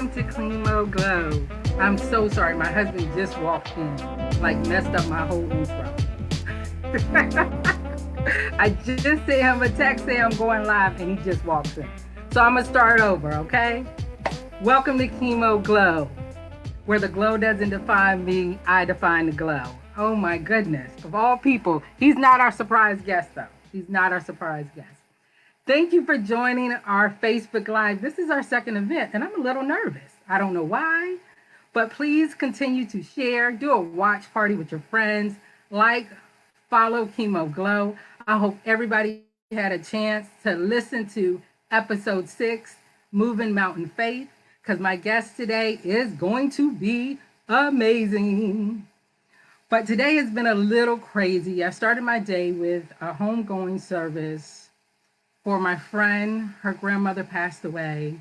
welcome to Chemo Glow. I'm so sorry, my husband just walked in, like messed up my whole intro. I just sent him a text saying I'm going live and he just walks in. So I'm gonna start over, okay? Welcome to Chemo Glow, where the glow doesn't define me, I define the glow. Oh my goodness, of all people, he's not our surprise guest though. He's not our surprise guest. Thank you for joining our Facebook Live. This is our second event, and I'm a little nervous. I don't know why, but please continue to share, do a watch party with your friends, like, follow Chemo Glow. I hope everybody had a chance to listen to episode 6, Moving Mountain Faith, because my guest today is going to be amazing. But today has been a little crazy. I started my day with a homegoing service for my friend. Her grandmother passed away,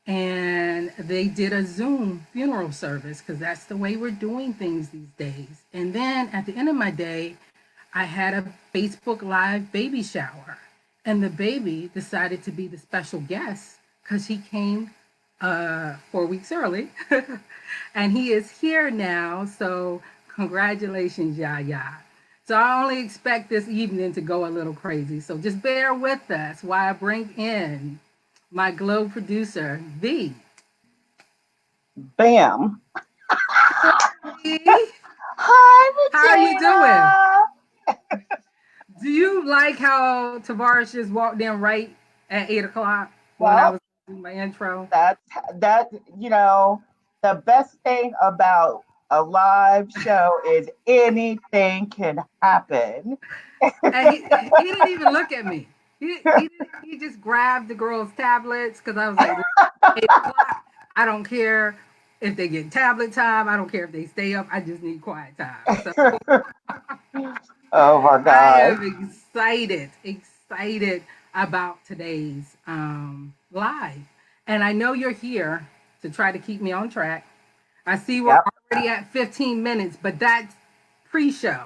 and they did a Zoom funeral service because that's the way we're doing things these days. And then at the end of my day, I had a Facebook Live baby shower, and the baby decided to be the special guest because he came 4 weeks early, and he is here now. So congratulations, Yaya. So I only expect this evening to go a little crazy. So just bear with us while I bring in my Glow producer, V. Bam. V, Hi, how are you doing? Regina. Do you like how Tavares just walked in right at 8 o'clock when I Well, was doing my intro? that the best thing about a live show is anything can happen. And he didn't even look at me. He just grabbed the girls' tablets because I was like, 8 o'clock. I don't care if they get tablet time. I don't care if they stay up. I just need quiet time. So Oh my I God. am excited about today's live. And I know you're here to try to keep me on track. I see we're Yep. already at 15 minutes, but that's pre-show.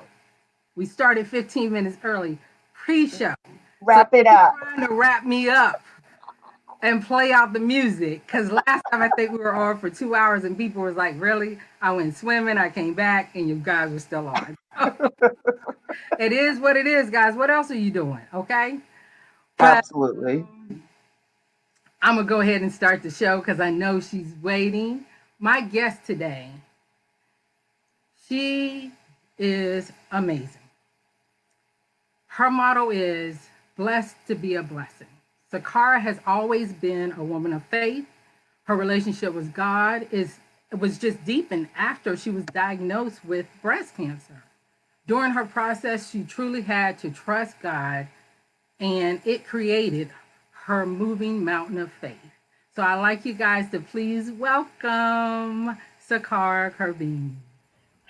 We started 15 minutes early, pre-show. So Wrap it you're up. trying to wrap me up and play out the music. Because last time I think we were on for 2 hours and people was like, really? I went swimming, I came back, and you guys were still on. It is what it is, guys. What else are you doing? Okay? But Absolutely. I'm going to go ahead and start the show because I know she's waiting. My guest today, she is amazing. Her motto is blessed to be a blessing. Sakira has always been a woman of faith. Her relationship with God was just deepened after she was diagnosed with breast cancer. During her process, she truly had to trust God, and it created her moving mountain of faith. So I'd like you guys to please welcome Sakira Kerbin.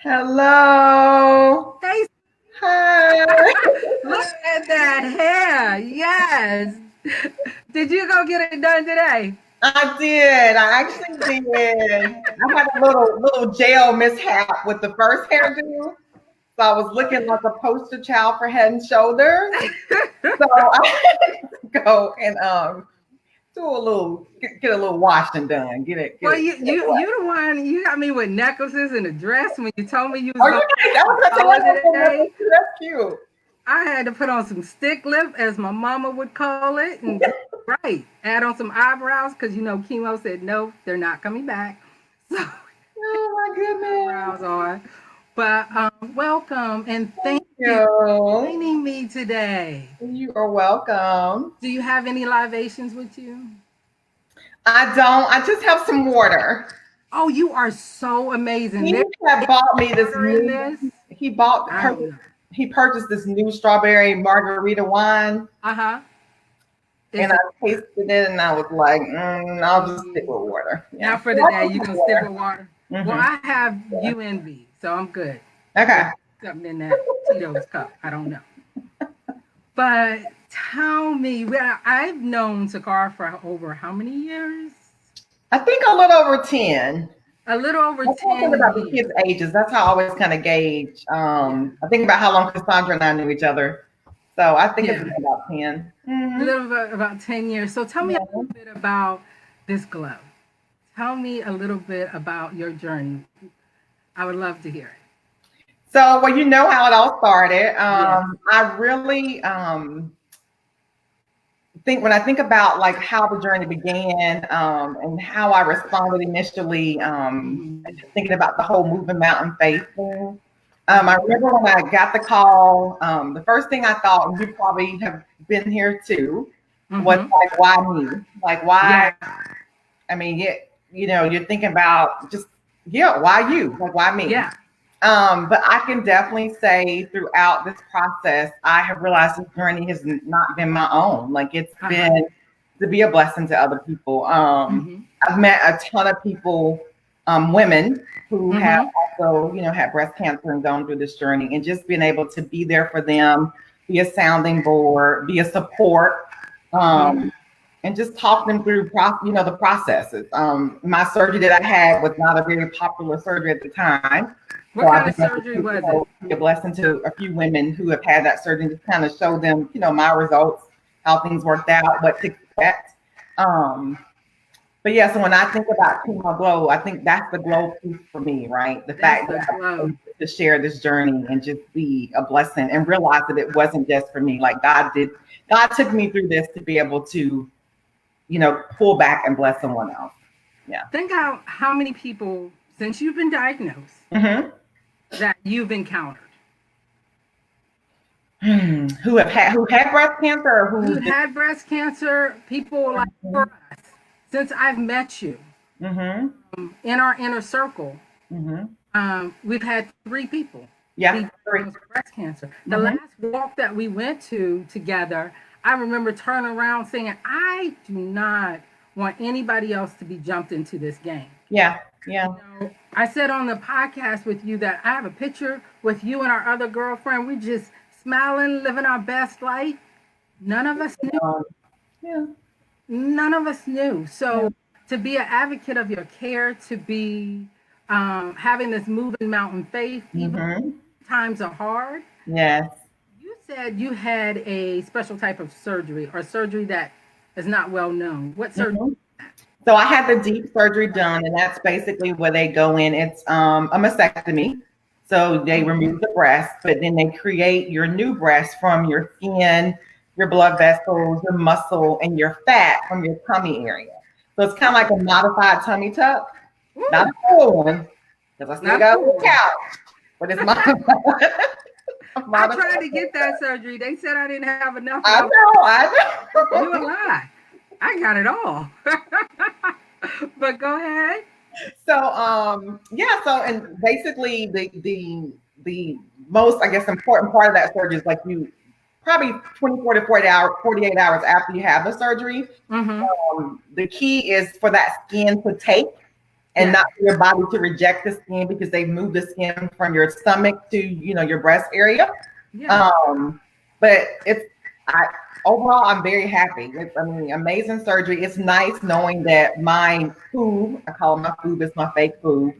Hello. Hey, Hi. look at that hair. Yes. Did you go get it done today? I did. I actually did. I had a little jail mishap with the first hairdo. So I was looking like a poster child for Head and Shoulders. So I had to go and do a little get a little washing done. Well, Get it away. you the one you got me with necklaces and a dress when you told me you was Oh, going you guys, I was gonna say holiday. that's cute. I had to put on some stick lip, as my mama would call it, and right, add on some eyebrows because you know chemo said no, they're not coming back. So Oh my goodness. eyebrows on. But welcome and thank Thank you for you. joining me today. You are welcome. Do you have any libations with you? I don't. I just have some water. Oh, you are so amazing. He There's had bought me this water in new. this. He bought I don't know. he purchased this new strawberry margarita wine, Uh-huh. It's and a I tasted it, and I was like, I'll just stick with water. now Yeah. for today, you gonna stick with water. Well, Mm-hmm. I have Yeah. UNV, so I'm good. Okay. Something in that Tito's cup. I don't know. But tell me, well, I've known Sakira for over how many years? I think a little over 10. A little over I don't think 10 about the years. kids' ages. That's how I always kind of gauge. I think about how long Cassandra and I knew each other. So I think it's Yeah. been about 10. A little bit about 10 years. So tell me a Yeah. little bit about this glow. Tell me a little bit about your journey. I would love to hear So, well, you know how it all started. it. Yes. I really think when I think about like how the journey began and how I responded initially, Mm-hmm. just thinking about the whole moving mountain faith thing. I Mm-hmm. remember when I got the call, the first thing I thought, and you probably have been here too, was Mm-hmm. like, why me? Like, why? Yeah. I mean, you're thinking about just, yeah, why you? Like, why me? Yeah. But I can definitely say throughout this process, I have realized this journey has not been my own. Like it's Uh-huh. been to be a blessing to other people. Mm-hmm. I've met a ton of people, women who have Mm-hmm. also, had breast cancer and gone through this journey, and just being able to be there for them, be a sounding board, be a support. Mm-hmm. Um, and just talk them through, the processes. My surgery that I had was not a very popular surgery at the time, so What I've kind been of able to, surgery was it? be a blessing to a few women who have had that surgery, and just kind of show them, my results, how things worked out, what to expect. Um, but yeah, so when I think about Chemo Glow, I think that's the glow piece for me, right? The That's fact that the I was glow. able to share this journey and just be a blessing and realize that it wasn't just for me. Like God took me through this to be able to, pull back and bless someone else. Yeah. Think out how many people since you've been diagnosed Hmm. that you've encountered Who had breast cancer or who who just. had breast cancer. People like for us, since I've met you Hmm. in our inner circle, Hmm. we've had three people Yeah. be Three. diagnosed with breast cancer. The Hmm. last walk that we went to together, I remember turning around saying, I do not want anybody else to be jumped into this game. Yeah. You Yeah. know, I said on the podcast with you that I have a picture with you and our other girlfriend. We just smiling, living our best life. None of us knew. Um, yeah. None of us knew. Yeah. So to be an advocate of your care, to be having this moving mountain faith, even Hmm. times are hard. Yes. You said you had a special type of surgery or surgery that is not well known. What surgery? Hmm. So I had the deep surgery done, and that's basically where they go in. It's a mastectomy. So they remove the breast, but then they create your new breast from your skin, your blood vessels, your muscle, and your fat from your tummy area. So it's kind of like a modified tummy tuck, not a Ooh, full one, because I still not a got a full little one. couch, but it's modified. I Modified. tried to get that surgery. They said I didn't have enough, and I I was know, I you a know. lie. I got it all. But go ahead. So yeah, so and basically the most, I guess, important part of that surgery is like you probably 24 to 48 hours after you have the surgery. Mm-hmm. The key is for that skin to take and Yeah. not for your body to reject the skin, because they move the skin from your stomach to, your breast area. Yeah. Um, but I overall, I'm very happy. I mean, amazing surgery. It's nice knowing that my boob, I call it my boob, it's my fake boob.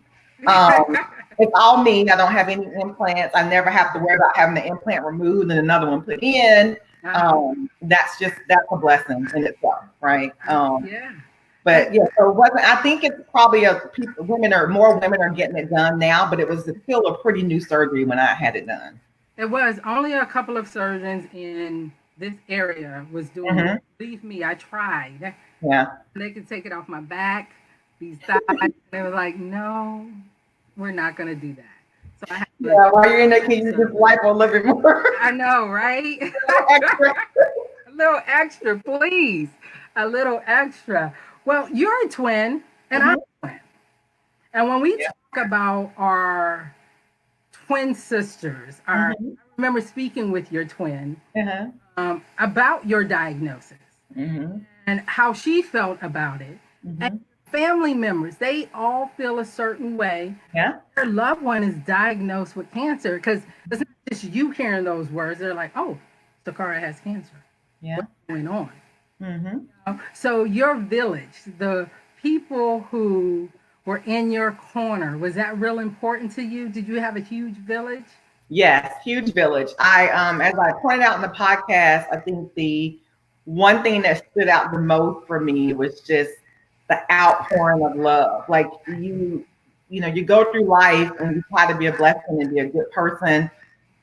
Um, it's all me. I don't have any implants. I never have to worry about having the implant removed and another one put in. Uh-huh. That's a blessing in itself, right? Yeah. And But yeah, so it wasn't. I think it's probably more women are getting it done now, but it was still a pretty new surgery when I had it done. it was only a couple of surgeons in this area was doing it. Hmm. Believe me, I tried. Yeah. They could take it off my back, these thighs. They were like, no, we're not gonna do that. So I had to Yeah, while you're in there, can you just surgery. wipe a little bit more? I know, right? Extra. A little extra, please. A little extra. Well, you're a twin, and I'm Mhm. a twin. And when we Yeah. talk about our twin sisters, I Mhm. remember speaking with your twin Uh-huh. about your diagnosis Mhm. and how she felt about it. And Mhm. family members, they all feel a certain way. Yeah. Their loved one is diagnosed with cancer because it's not just you hearing those words. They're like, oh, Sakara has cancer. Yeah. What's going on? Mhm. So your village, the people who were in your corner, was that real important to you? Did you have a huge village? Yes, huge village. As I pointed out in the podcast, I think the one thing that stood out the most for me was just the outpouring of love. Like you know, you go through life and you try to be a blessing and be a good person,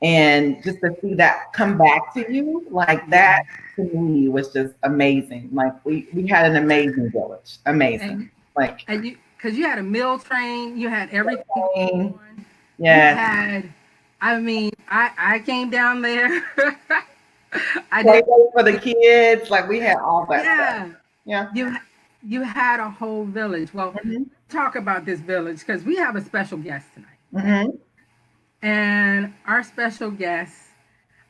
and just to see that come back to you like that, to me was just amazing. Like we had an amazing village, amazing. And you, because you had a meal train, you had everything going on. Yeah. You had, I mean, I came down there. I Play did dates for the kids. Like we had all that stuff. Yeah. You had a whole village. Well, let's talk about this village because we have a special guest tonight. And our special guest,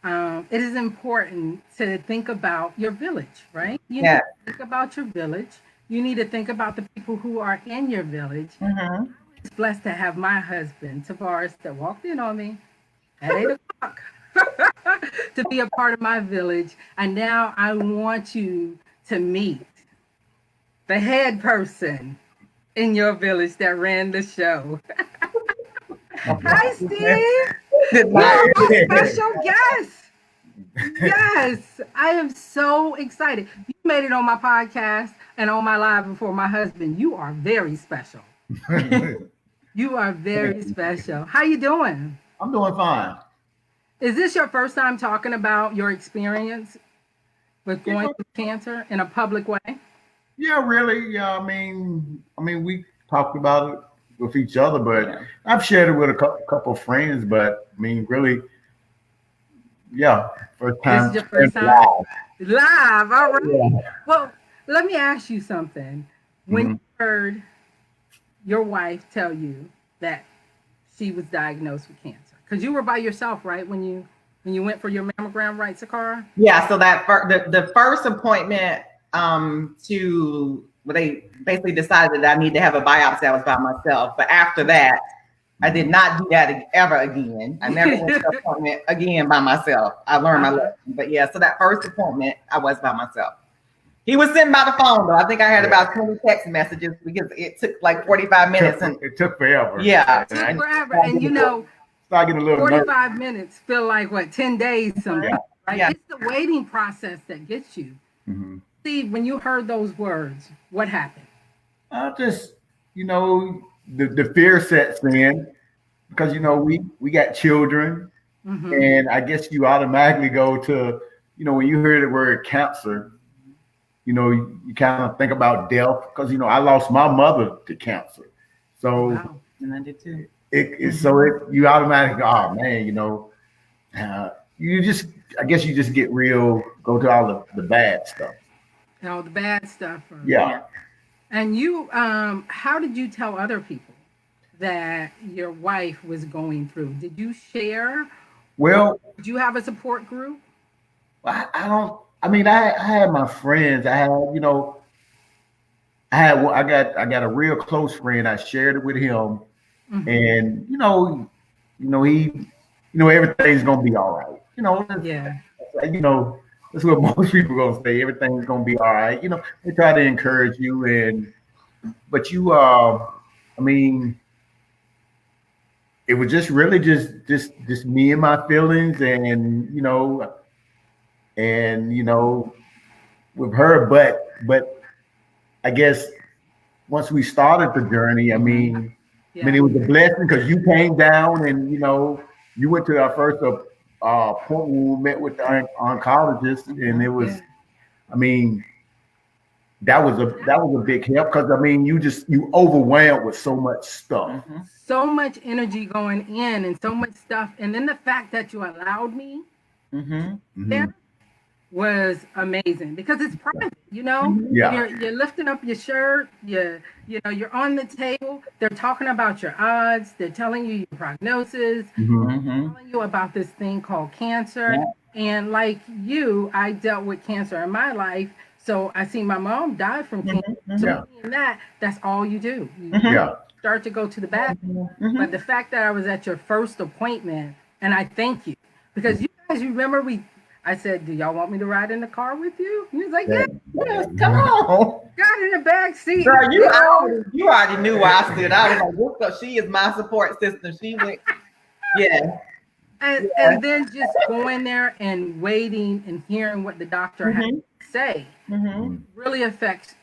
it is important to think about your village, right? You need to think about your village. You need to think about the people who are in your village. I was blessed to have my husband, Tavares, that walked in on me at 8 o'clock to be a part of my village. And now I want you to meet the head person in your village that ran the show. Hi, Steve. You're my special guest. Yes, I am so excited. You made it on my podcast and on my live before my husband. You are very special. You are very special. How you doing? I'm doing fine. Is this your first time talking about your experience with going through cancer in a public way? Yeah, really. Yeah, I mean, we talked about it with each other, but I've shared it with a couple of friends. But I mean, really, yeah, first time. This is your first time live. All right. Yeah. Well, let me ask you something. When you heard your wife tell you that she was diagnosed with cancer, because you were by yourself, right? When you went for your mammogram, right, Sakira? Yeah. So that the first appointment to they basically decided that I need to have a biopsy. I was by myself, but after that, I did not do that ever again. I never went to an appointment again by myself. I learned my lesson. But yeah, so that first appointment, I was by myself. He was sitting by the phone though. I think I had about 20 text messages because it took like 45 minutes. It took forever. Yeah. It took forever. And you know, 45 minutes feel like what, 10 days sometimes, right? Yeah. It's the waiting process that gets you. Steve, when you heard those words, what happened? Just, the fear sets in because, we got children and I guess you automatically go to, when you hear the word cancer, you kind of think about death because, I lost my mother to cancer. So, and I did too. You automatically go, oh man, you just, I guess you just get real, go to all the bad stuff. All the bad stuff. Yeah. And you, how did you tell other people that your wife was going through? Did you share? Well, did you have a support group? I had my friends. I got a real close friend. I shared it with him, and everything's gonna be all right. That's what most people are gonna say. Everything's gonna be all right. They try to encourage you, but it was just really just me and my feelings, and with her. But I guess once we started the journey, it was a blessing because you came down and you went to our first point when we met with the oncologist, and it was, that was a big help because you overwhelmed with so much stuff, so much energy going in, and so much stuff, and then the fact that you allowed me there was amazing because it's private. You're lifting up your shirt, you're on the table, they're talking about your odds, they're telling you your prognosis, telling you about this thing called cancer. And like you, I dealt with cancer in my life, so I see my mom die from cancer. So that's all you do. You start to go to the bathroom. But the fact that I was at your first appointment, and I thank you because you guys remember I said, do y'all want me to ride in the car with you? He was like, yes, come on. Got in the back seat. Girl, you already knew where I stood. I was like, she is my support system. She went, And then just going there and waiting and hearing what the doctor had to say really affects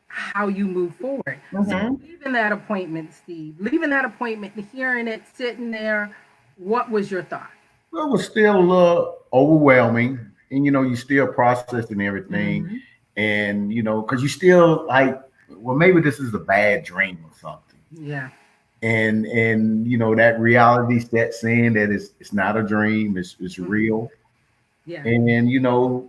how you move forward. So leaving that appointment, Steve, leaving that appointment, hearing it, sitting there, what was your thought? Well, it was still a little overwhelming, and you still processing everything, and because you still like, well, maybe this is a bad dream or something, Yeah. and that reality sets in that it's not a dream, it's real, Yeah. and you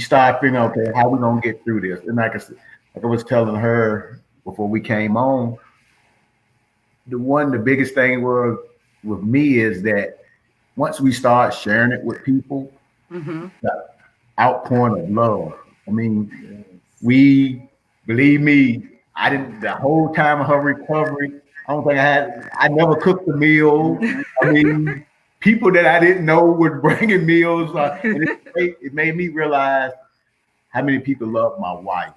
start thinking, okay, how we gonna get through this? And like I was telling her before we came on, the biggest thing was with me is that once we start sharing it with people, Mm-hmm. the outpouring of love. I mean, we believe me, I didn't the whole time of her recovery. I never cooked a meal. I mean, people that I didn't know were bringing meals, and it made me realize how many people love my wife.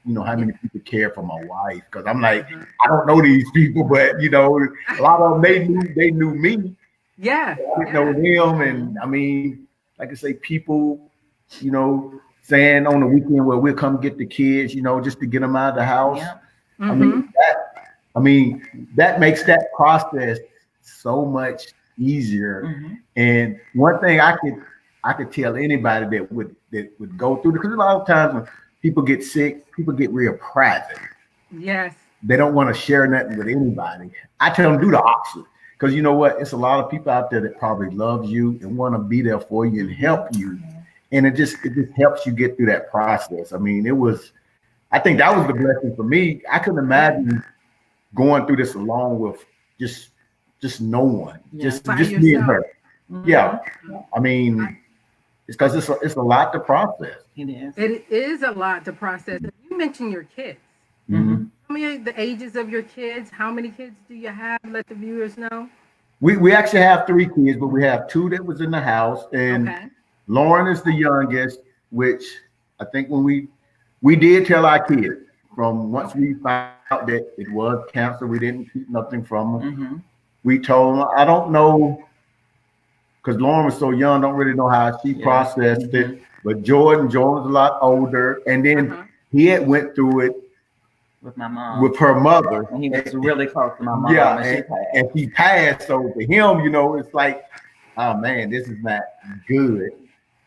How Yeah. many people care for my wife, because I'm like, I don't know these people, but a lot of them, they knew me. Yeah. I didn't know them, and I mean, like I say, people, saying on the weekend, well, we'll come get the kids, just to get them out of the house. Yeah. I Mm-hmm. mean, that makes that process so much easier. And one thing I could tell anybody that would go through, because a lot of times when people get sick, people get real private. Yes. They don't want to share nothing with anybody. I tell them do the opposite, because you know what? It's a lot of people out there that probably love you and want to be there for you and help you, and it just helps you get through that process. I mean, I think that was the blessing for me. I couldn't imagine going through this alone with just no one, just By just me and yourself. her. Yeah, I mean, it's because it's a lot to process. It is. It is a lot to process. You mentioned your kids. Mm-hmm. Tell me the ages of your kids. How many kids do you have? Let the viewers know. We actually have three kids, but we have two that was in the house, and Okay. Lauren is the youngest, which I think when we did tell our kids from once we found out that it was cancer, we didn't keep nothing from them. We told them, I don't know, because Lauren was so young, don't really know how she processed it. But Jordan's a lot older, and then Uh-huh. he had went through it With my mom. with her mother. And he was really close to my mom. Yeah, And she passed. and he passed. So to him, it's like, oh man, this is not good.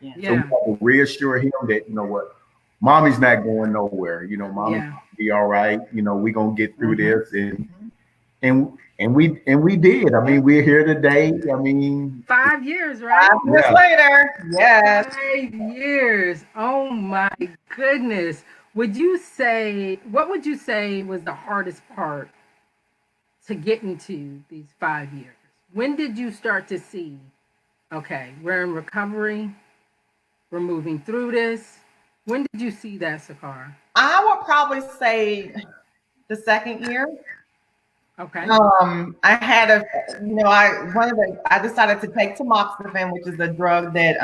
So we Yeah. have to reassure him that what, mommy's not going nowhere. Mommy's Yeah. gonna be all right. We're gonna get through this, and we did. I mean, we're here today. I mean, 5 years, right? 5 years Yeah. later. Yes. 5 years. Oh my goodness. What would you say was the hardest part to get into these 5 years? When did you start to see, okay, we're in recovery, we're moving through this? When did you see that, Sakara? I would probably say the second year. Okay. I had I decided to take tamoxifen, which is a drug that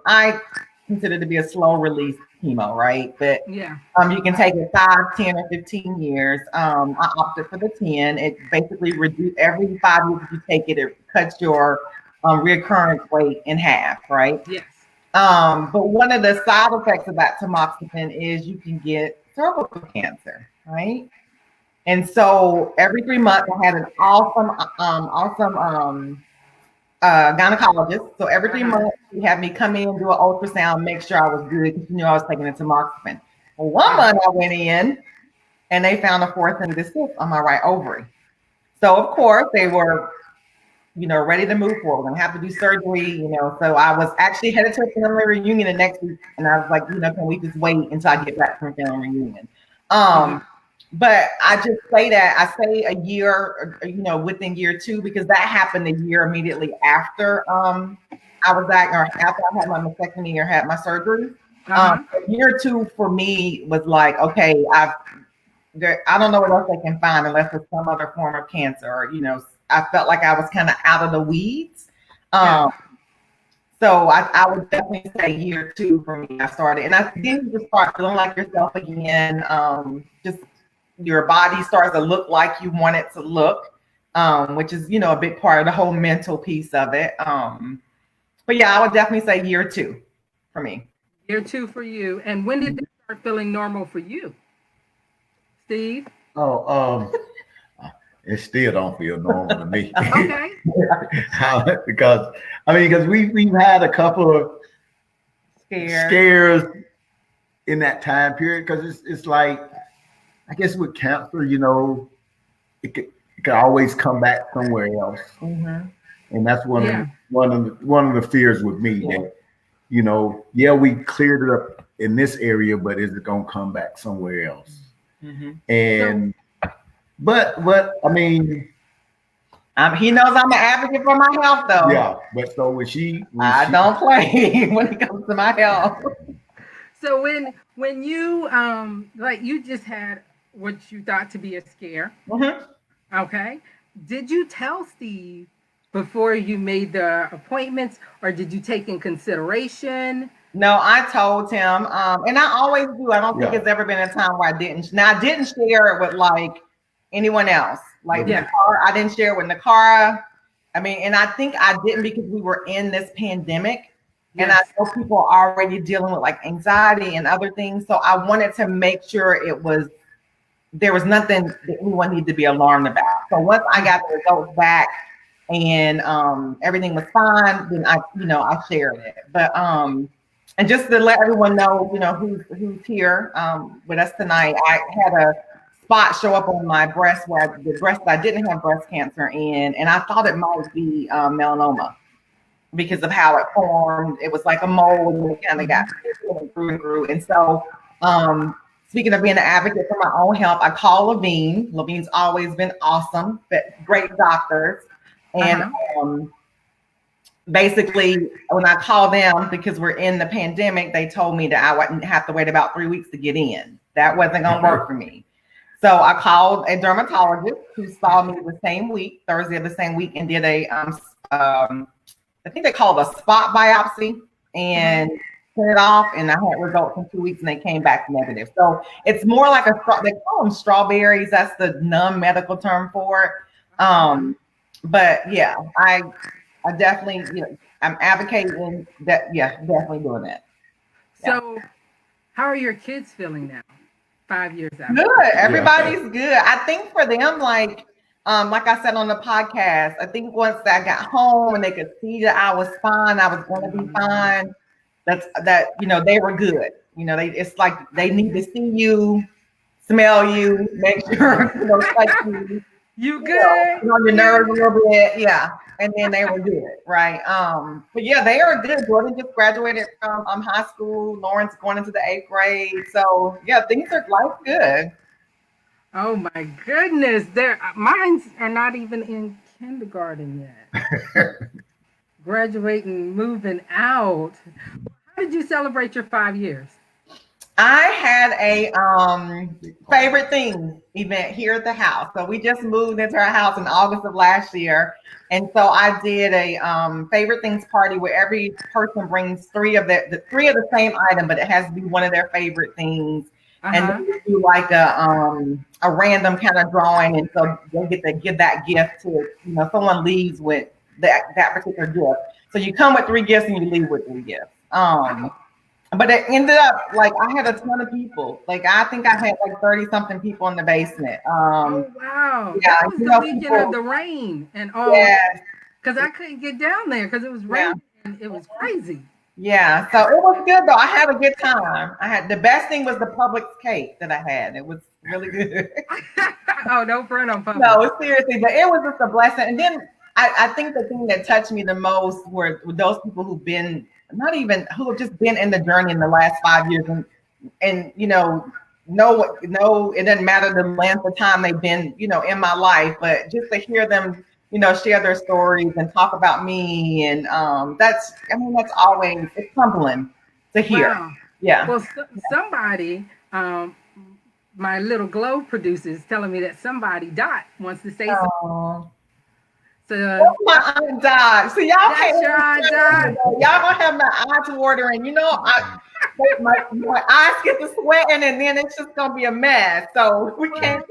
I consider to be a slow release chemo, right? But Yeah. you can take it 5, 10, or 15 years. I opted for the 10. It basically reduce every 5 years if you take it, it cuts your recurrence rate in half, right? Yes. But one of the side effects about tamoxifen is you can get cervical cancer, right? And so every 3 months, I had an awesome gynecologist. So every 3 months, he had me come in, do an ultrasound, make sure I was good, because I was taking the tamoxifen. Well, 1 month I went in, and they found a 4 centimeter cyst on my right ovary. So of course they were, ready to move forward. We're gonna have to do surgery, So I was actually headed to a family reunion the next week, and I was like, can we just wait until I get back from family reunion? But I just say that I say a year, within year 2, because that happened a year immediately after I was diagnosed, or after I had my mastectomy or had my surgery. Year 2 for me was like, okay, I don't know what else they can find unless it's some other form of cancer. Or, I felt like I was kind of out of the weeds. So I would definitely say year 2 for me. I started, and I then you just start feeling like yourself again. Just your body starts to look like you want it to look, which is, a big part of the whole mental piece of it. But yeah, I would definitely say year 2 for me. Year 2 for you. And when did it start feeling normal for you? Steve? Oh, it still don't feel normal to me. Okay. Because because we've had a couple of scares in that time period. Because it's like, I guess with cancer, it could always come back somewhere else, and that's Yeah. one of the fears with me that yeah, we cleared it up in this area, but is it gonna come back somewhere else? And but he knows I'm an advocate for my health, though. yeah, but so I don't play when it comes to my health. So when you like you just had what you thought to be a scare, okay? Did you tell Steve before you made the appointments, or did you take in consideration? No, I told him, and I always do. I don't think it's ever been a time where I didn't. Now, I didn't share it with like anyone else. Like Nakara, I didn't share it with Nakara. And I think I didn't because we were in this pandemic, and I know people are already dealing with like anxiety and other things. So I wanted to make sure there was nothing that anyone needed to be alarmed about. So once I got the results back and everything was fine, then I shared it. But and just to let everyone know, who's here with us tonight, I had a spot show up on my breast where the breast that I didn't have breast cancer in, and I thought it might be melanoma because of how it formed. It was like a mold, and it kind of got grew and grew. And so, speaking of being an advocate for my own health, I call Levine. Levine's always been awesome, but great doctors. And basically, when I called them, because we're in the pandemic, they told me that I wouldn't have to wait about 3 weeks to get in. That wasn't going to work for me. So I called a dermatologist who saw me the same week, Thursday of the same week, and did a, I think they called a spot biopsy, and sent it off, and I had results in 2 weeks, and they came back negative. So it's more like they call them strawberries. That's the non-medical term for it. But yeah, I definitely, I'm advocating that. Yeah, definitely doing that. So, how are your kids feeling now? 5 years out. Good. Everybody's good. I think for them, like I said on the podcast, I think once I got home and they could see that I was fine, I was going to be fine. They were good. It's like they need to see you, smell you, make sure touch you. You good? On your nerves a little bit, yeah. And then they were good, right? But yeah, they are good. Jordan just graduated from high school. Lauren's going into the 8th grade. So yeah, life's good. Oh my goodness. Mine are not even in kindergarten yet. Graduating, moving out. How did you celebrate your 5 years? I had a favorite things event here at the house. So we just moved into our house in August of last year. And so I did a favorite things party where every person brings three of the same item, but it has to be one of their favorite things. And then we do like a random kind of drawing. And so they get to give that gift to, someone leaves with that particular gift. So you come with 3 gifts and you leave with 3 gifts. But it ended up like I had a ton of people. Like I think I had like 30 something people in the basement. Oh wow! Yeah, that was the weekend of the rain and all. Yeah, because I couldn't get down there because it was raining and it was crazy. Yeah, so it was good though. I had a good time. The best thing was the Publix cake that I had. It was really good. Oh, no front on Publix. No, seriously, but it was just a blessing. And then I think the thing that touched me the most were those people who have just been in the journey in the last 5 years and it doesn't matter the length of time they've been, in my life, but just to hear them, share their stories and talk about me. And that's always, it's humbling to hear. Wow. Yeah. Well, somebody, my little Glow producer is telling me that somebody, Dot, wants to say something. So my aunt died. So y'all can't. Y'all gonna have my eyes watering. My eyes get to sweating, and then it's just gonna be a mess. So we can't.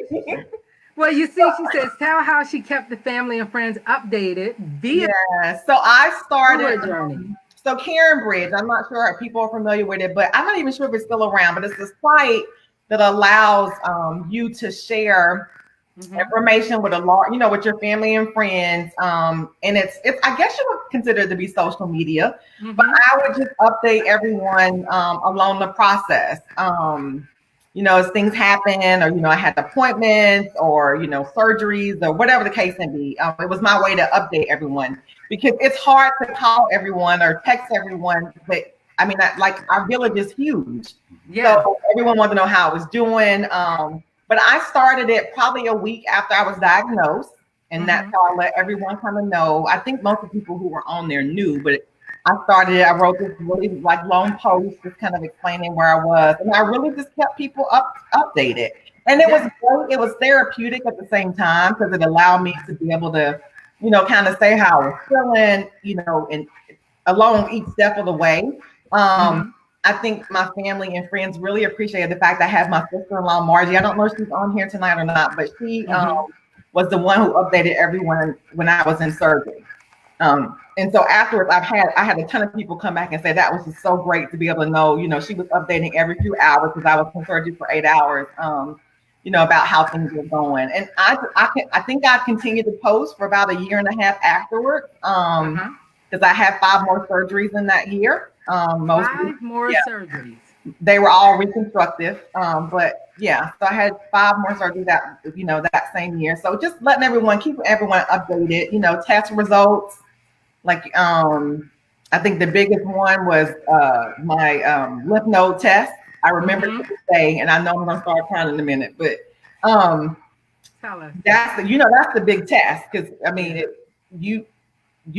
Well, you see, she says, tell how she kept the family and friends updated via. Yeah. So I started. So Karen Bridge. I'm not sure if people are familiar with it, but I'm not even sure if it's still around. But it's a site that allows you to share information with a large, with your family and friends. And it's I guess you would consider it to be social media, but I would just update everyone along the process. As things happen, or I had appointments, or surgeries, or whatever the case may be. It was my way to update everyone, because it's hard to call everyone or text everyone. But I mean, like, our village is huge, so everyone wanted to know how I was doing. But I started it probably a week after I was diagnosed, and that's how I let everyone kind of know. I think most of the people who were on there knew, but I started it. I wrote this really long post, just kind of explaining where I was, and I really just kept people updated. And it was great. It was therapeutic at the same time, because it allowed me to be able to, kind of say how I was feeling, and along each step of the way. I think my family and friends really appreciated the fact that I have my sister-in-law, Margie. I don't know if she's on here tonight or not, but she was the one who updated everyone when I was in surgery. And so afterwards, I had a ton of people come back and say that was just so great to be able to know, she was updating every few hours, because I was in surgery for 8 hours, about how things were going. And I think I continued to post for about a year and a half afterwards, because I had 5 more surgeries in that year. 5 more surgeries. They were all reconstructive, but yeah. So I had 5 more surgeries that same year. So just keeping everyone updated. Test results. Like, I think the biggest one was my lymph node test. I remember to this day, and I know I'm gonna start crying in a minute, but that's the big test, because I mean, you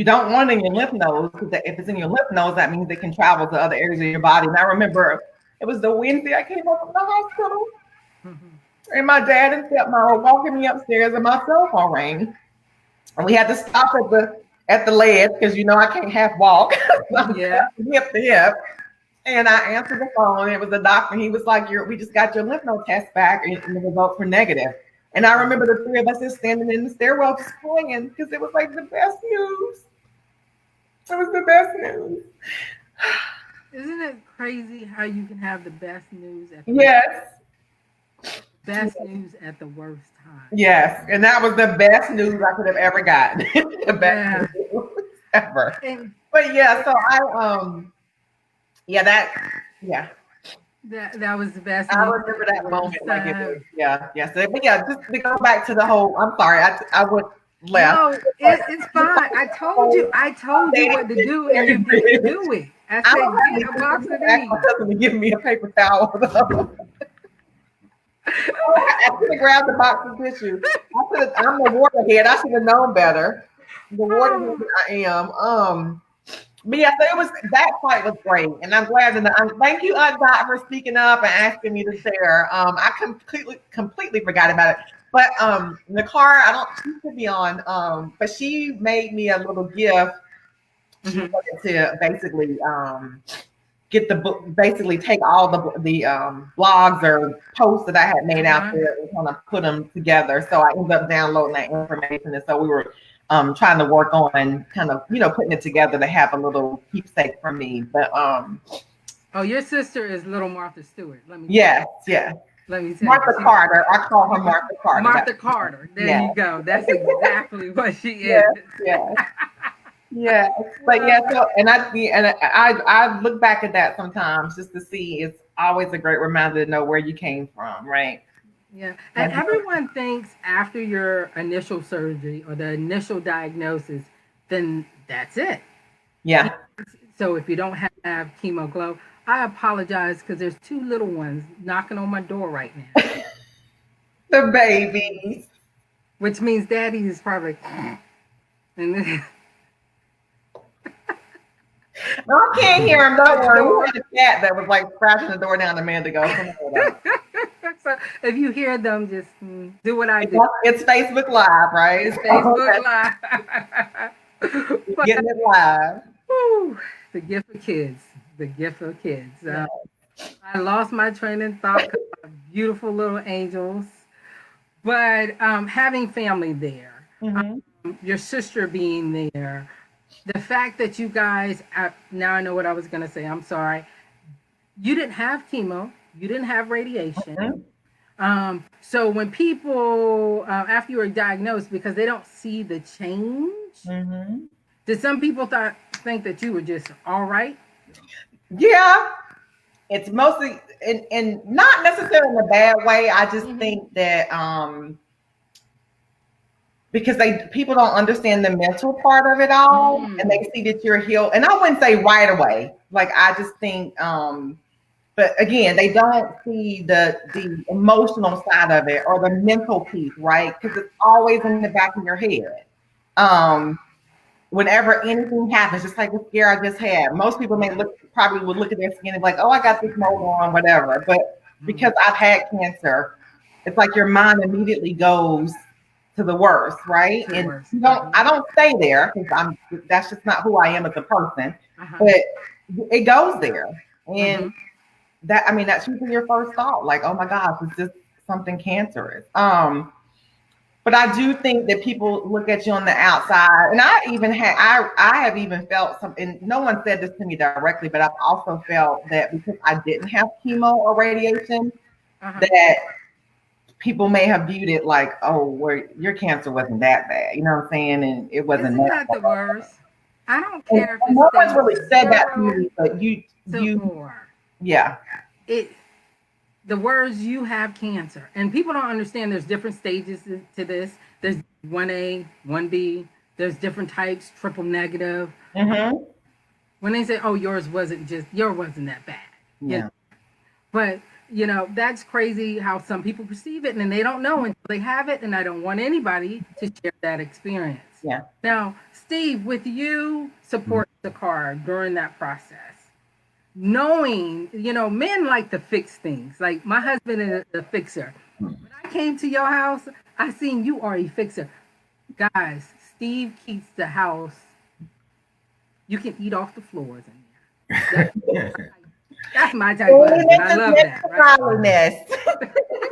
don't want it in your lymph nodes, because if it's in your lymph nodes, that means it can travel to other areas of your body. And I remember it was the Wednesday I came up from the hospital, and my dad and stepmom were walking me upstairs, and my cell phone rang, and we had to stop at the ledge, because I can't half walk. Hip to hip. And I answered the phone. It was the doctor. He was like, we just got your lymph node test back, and the results were negative. And I remember the 3 of us just standing in the stairwell just crying, because it was like the best news. It was the best news. Isn't it crazy how you can have the best news at best news at the worst time? Yes, and that was the best news I could have ever gotten. The best news ever. But yeah, so that was the best. I remember that moment. Like it was, So, but yeah, just to go back to the whole. I'm sorry, I would left. No, it's fine. I told you what to do, and you didn't do it. I said, get a box of these. Give me a paper towel. I could have grabbed the box of tissue. I'm the waterhead. I should have known better. The waterhead I am. But yeah, so that fight was great, and I'm glad that thank you, Aunt Dot, for speaking up and asking me to share. I completely forgot about it. But the car, she should be on. But she made me a little gift to basically get the book, basically take all the blogs or posts that I had made out there and kind of put them together. So I ended up downloading that information, and so we were trying to work on kind of putting it together to have a little keepsake for me. But your sister is little Martha Stewart. Let me tell Martha Carter. I call her Martha Carter. Martha Carter. There you go. That's exactly what she is. Yeah, but so I look back at that sometimes just to see. It's always a great reminder to know where you came from, right? Yeah, and everyone thinks after your initial surgery or the initial diagnosis, then that's it. Yeah. So if you don't have Chemo Glow, I apologize, because there's 2 little ones knocking on my door right now. The babies. Which means Daddy is probably. And then. No, I can't hear him. Don't worry. We had a cat that was like scratching the door down a minute ago. So if you hear them, just do what I do. It's Facebook Live, right? It's Facebook Live. Getting it live. Whew, the gift of kids. The gift of kids. I lost my train of thought because of beautiful little angels. But having family there, your sister being there, the fact that you guys, now I know what I was going to say. I'm sorry. You didn't have chemo. You didn't have radiation. Mhm. So when people, after you were diagnosed, because they don't see the change, Mhm. did some people think that you were just all right? Yeah, it's mostly in not necessarily in a bad way. I just Mm-hmm. think that because people don't understand the mental part of it all, and Mm. they see that you're healed. And I wouldn't say right away. Like I just think but again, they don't see the emotional side of it or the mental piece, right? Because it's always in the back of your head. Um, Whenever anything happens, just like the scare I just had, most people may probably would look at their skin and be like, "Oh, I got this mold on, whatever." But Mm. because I've had cancer, it's like your mind immediately goes to the worst, right? To the And worst. you don't, Mm-hmm. I don't stay there because that's just not who I am as a person. Uh-huh. But it goes there, and Mm-hmm. I mean, that's usually your first thought, like, "Oh my gosh, it's just something cancerous." But I do think that people look at you on the outside, and I have even felt some, and no one said this to me directly, but I've also felt that because I didn't have chemo or radiation, Uh-huh. that people may have viewed it like, oh, well, your cancer wasn't that bad, you know what I'm saying, and it wasn't Isn't that that the bad. worst? I don't And care if it's no one's stage really said that to 0 me, but to you, 4. yeah, It the words you have cancer, and people don't understand. There's different stages to this. There's 1A, 1B. There's different types, triple negative. mm-hmm. When they say, "Oh, yours wasn't that bad," you know. Yeah, But that's crazy how some people perceive it, and then they don't know until they have it. And I don't want anybody to share that experience. yeah. Now, Steve, with you Mhm. support the car during that process, knowing, men like to fix things. Like my husband is a fixer. When I came to your house, I seen you are a fixer. Guys, Steve keeps the house. You can eat off the floors in there. That's my type of husband. Holiness I is love next that, to right? godliness.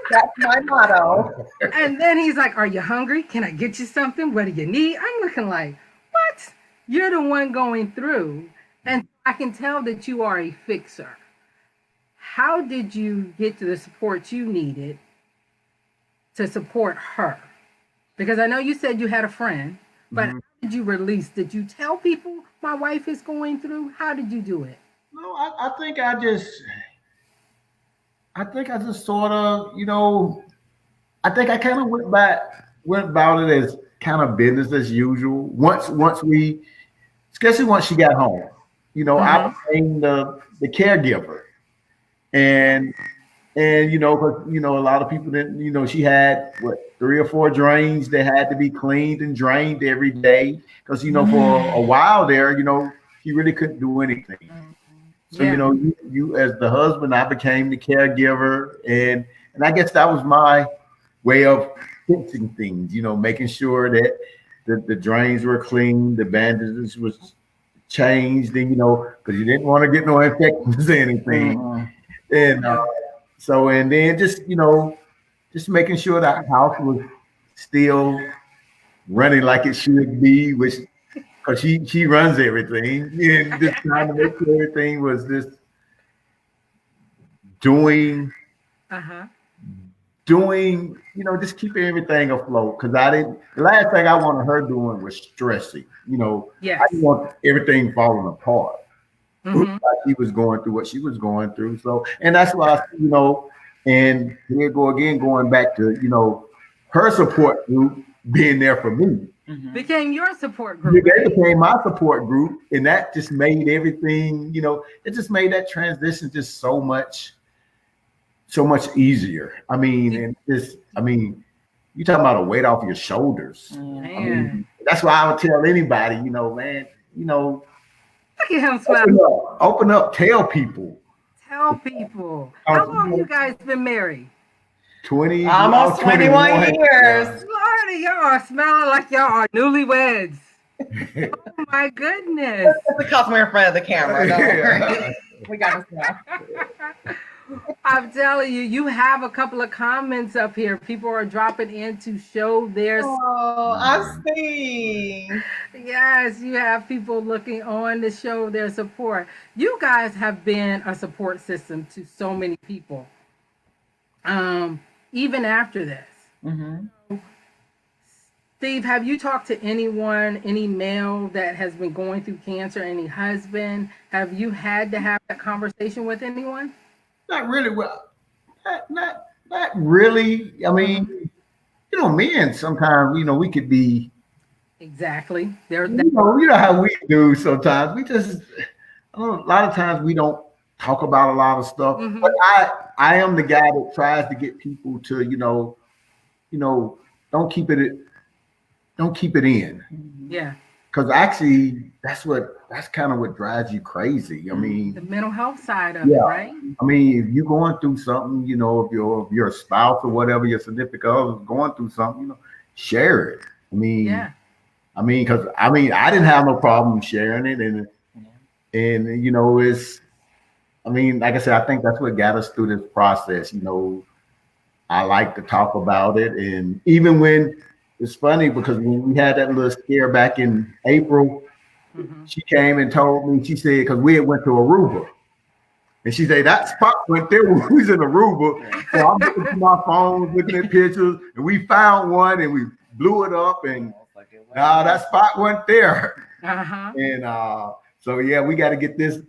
That's my motto. And then he's like, "Are you hungry? Can I get you something? What do you need?" I'm looking like, "What? You're the one going through." And I can tell that you are a fixer. How did you get to the support you needed to support her? Because I know you said you had a friend, but how Mhm. did you release? Did you tell people my wife is going through? How did you do it? No, I think I just sort of, I think I kind of went about it as kind of business as usual. Once we, especially once she got home, I Mm-hmm. became the caregiver, and because a lot of people didn't, she had what 3 or 4 drains that had to be cleaned and drained every day because for a while there, she really couldn't do anything. So Yeah. you as the husband, I became the caregiver, and I guess that was my way of fixing things. Making sure that the drains were clean, the bandages was changed, and because you didn't want to get no infections or anything, Mm-mm. and Yeah. and then just making sure that house was still running like it should be, which because she runs everything, and just trying to make sure everything was just doing Uh-huh. just keeping everything afloat. Because I didn't. The last thing I wanted her doing was stressing. I didn't Yes. want everything falling apart. Mm-hmm. She was going through what she was going through. So, and that's why and here go again, going back to her support group being there for me. Mm-hmm. Became your support group, They right? became my support group, and that just made everything. It just made that transition just so much easizer. I mean, Did, and just, I mean, you talking about a weight off your shoulders. I man, mean, that's why I would tell anybody, man, you know, look at him smile. open up, tell people. Tell people. How Um, long you guys been married? 20, now Almost 21 21. years. Yeah. Florida, y'all are smelling like y'all are newlyweds. Oh my goodness. It's because we're in front of the camera. Don't worry. Yeah. We got this now. I'm telling you, you have a couple of comments up here. People are dropping in to show their. Oh, I see. Yes, you have people looking on to show their support. You guys have been a support system to so many people, um, even after this. Mm-hmm. Steve, have you talked to anyone, any male that has been going through cancer, any husband? Have you had to have that conversation with anyone? Not really. Well, not really. I mean, Hmm. men sometimes, we could be, Exactly. There's that. you know how we do sometimes. We just, a lot of times we don't talk about a lot of stuff. But Hmm. I am the guy that tries to get people to, you know, don't keep it, don't keep it in. Yeah. Because actually, that's kind of what drives you crazy. I mean, The mental health side of it, yeah. right? I mean, if you're going through something, if your spouse or whatever, your significant other is going through something, share it. I mean, Yeah. because I didn't have no problem sharing it, and it's. I mean, like I said, I think that's what got us through this process. I like to talk about it, and even when it's funny because when we had that little scare back in April, Hmm. she came and told me. She said because we had went to Aruba. And she said that spot went there when we was in Aruba. So I'm looking through my phone, looking at pictures, and we found one and we blew it up. And that spot went there. Uh-huh. And so yeah, we got to get this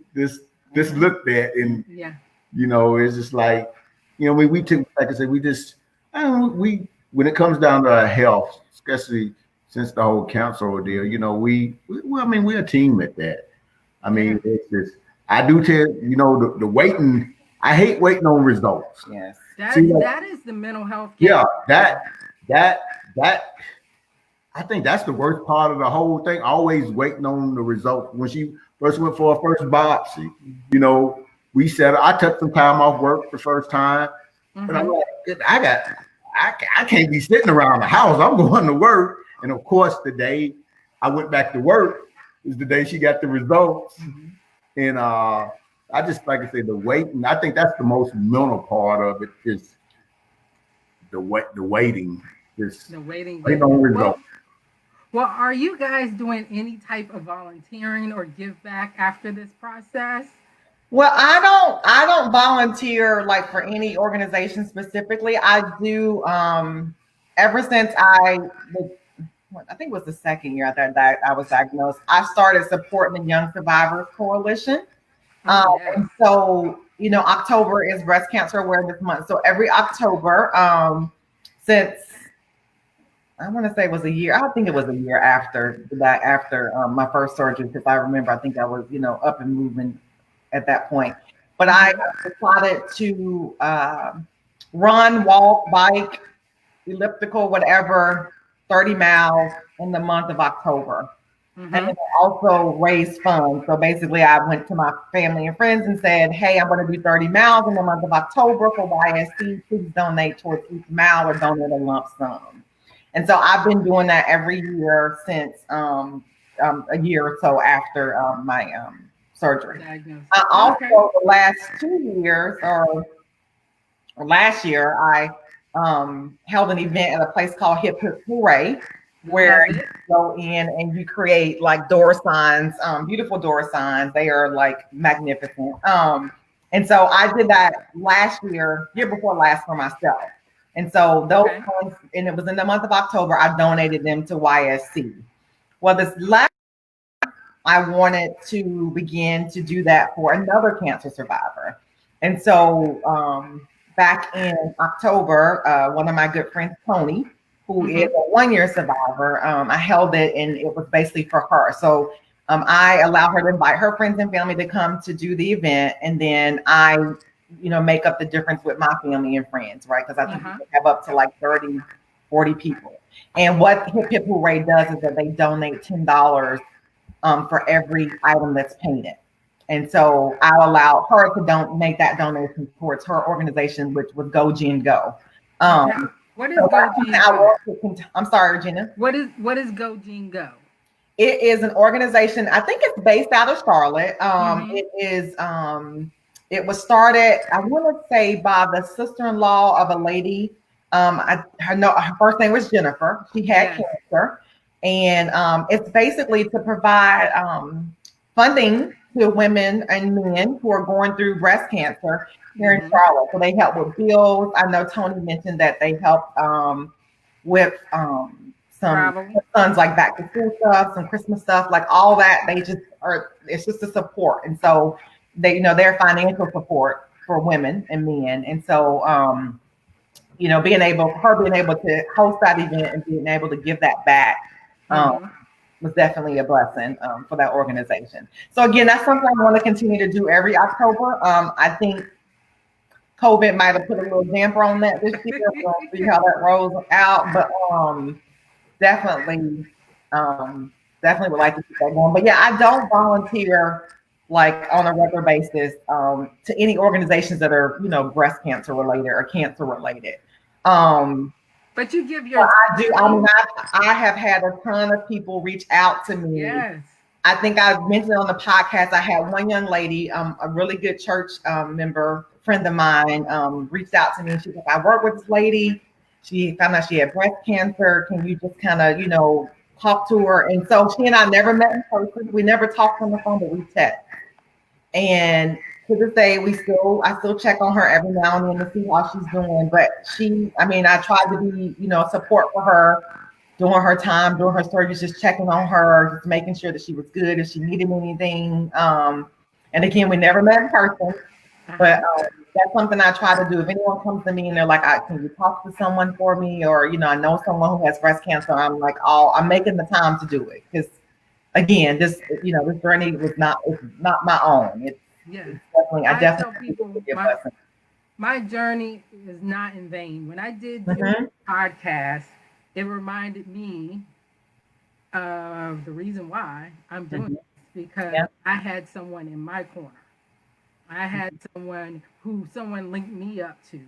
looked at. And Yeah. it's just like we took, like I said, we just we when it comes down to our health, especially since the whole cancer ordeal, I mean we're a team at that. I Yeah. mean, it's just I do tell the waiting. I hate waiting on results. Yes. That See, is like, that is the mental health game. yeah, that that I think that's the worst part of the whole thing. Always waiting on the results. When she first went for her first biopsy, we said I took some time off work the first time, but I'm Hmm. like, I can't be sitting around the house. I'm going to work, and of course, the day I went back to work is the day she got the results. And I just like I say the waiting. I think that's the most mental part of it is the waiting. Just The waiting waiting game. on Well, results. well, are you guys doing any type of volunteering or give back after this process? Well, I don't volunteer like for any organization specifically. I do ever since I think it was the second year that I was diagnosed, I started supporting the Young Survivors Coalition. Oh yes. And so, October is Breast Cancer Awareness Month. So every October, since I want to say it was a year, I think it was a year after my first surgery, because I remember I think I was, up and moving at that point. But I Hmm. decided to run, walk, bike, elliptical, whatever, 30 miles in the month of October. And then Hmm. I also raised funds. So basically, I went to my family and friends and said, hey, I'm going to do 30 miles in the month of October for YSC. Please donate towards each mile or donate a lump sum. And so I've been doing that every year since a year or so after my surgery. Diagnosis. I Okay. also, the last 2 years or last year, I held an event at a place called Hip Hip Hooray, where Love you it. go in and you create like door signs, beautiful door signs. They are like magnificent. And so I did that year before last for myself. And so those Okay. funds, and it was in the month of October, I donated them to YSC. Well, this last I wanted to begin to do that for another cancer survivor. And so back in October, one of my good friends, Tony, who is Hmm. a 1 year survivor, I held it and it was basically for her. So I allowed her to invite her friends and family to come to do the event. And then I, make up the difference with my family and friends, right? Because I think we Uh-huh. can have up to like 30, 40 people. And what Hip Hip Hooray does is that they donate $10 for every item that's painted. And so I allowed her to don't make that donation towards her organization, which was Go Gen Go. Okay. What is So Go that's something Gene I Go? want to I'm sorry, Regina. What is Go Gene Go? It is an organization. I think it's based out of Charlotte. Hmm. It is. It was started, I want to say, by the sister-in-law of a lady. Her first name was Jennifer. She had Yes. cancer, And it's basically to provide funding to women and men who are going through breast cancer here in Charlotte. So they help with bills. I know Tony mentioned that they help with some Travel. funds like back to school stuff, some Christmas stuff, like all that. They just are, it's just a support. And so they, they're financial support for women and men. And so, being able to host that event and being able to give that back was definitely a blessing for that organization. So again, that's something I want to continue to do every October. I think COVID might have put a little damper on that this year. We'll see how that rolls out, but definitely, definitely would like to keep that going. But yeah, I don't volunteer like on a regular basis to any organizations that are, breast cancer related or cancer related. But you give your. I do. I mean, I have had a ton of people reach out to me. Yes. I think I mentioned on the podcast, I had one young lady, a really good church member, friend of mine, reached out to me. She was like, I work with this lady. She found out she had breast cancer. Can you just kind of, talk to her? And so she and I never met in person. We never talked on the phone, but we text. And to this day, I still check on her every now and then to see how she's doing. But I tried to be, support for her during her time, during her surgery, just checking on her, just making sure that she was good, if she needed anything. And again, we never met in person, but that's something I try to do. If anyone comes to me and they're like, can you talk to someone for me? Or, I know someone who has breast cancer. I'm like, I'm making the time to do it. Because again, this journey it's not my own. It's definitely, I tell people my journey is not in vain. When I did your podcast, it reminded me of the reason why I'm doing this, because I had someone in my corner. I had someone linked me up to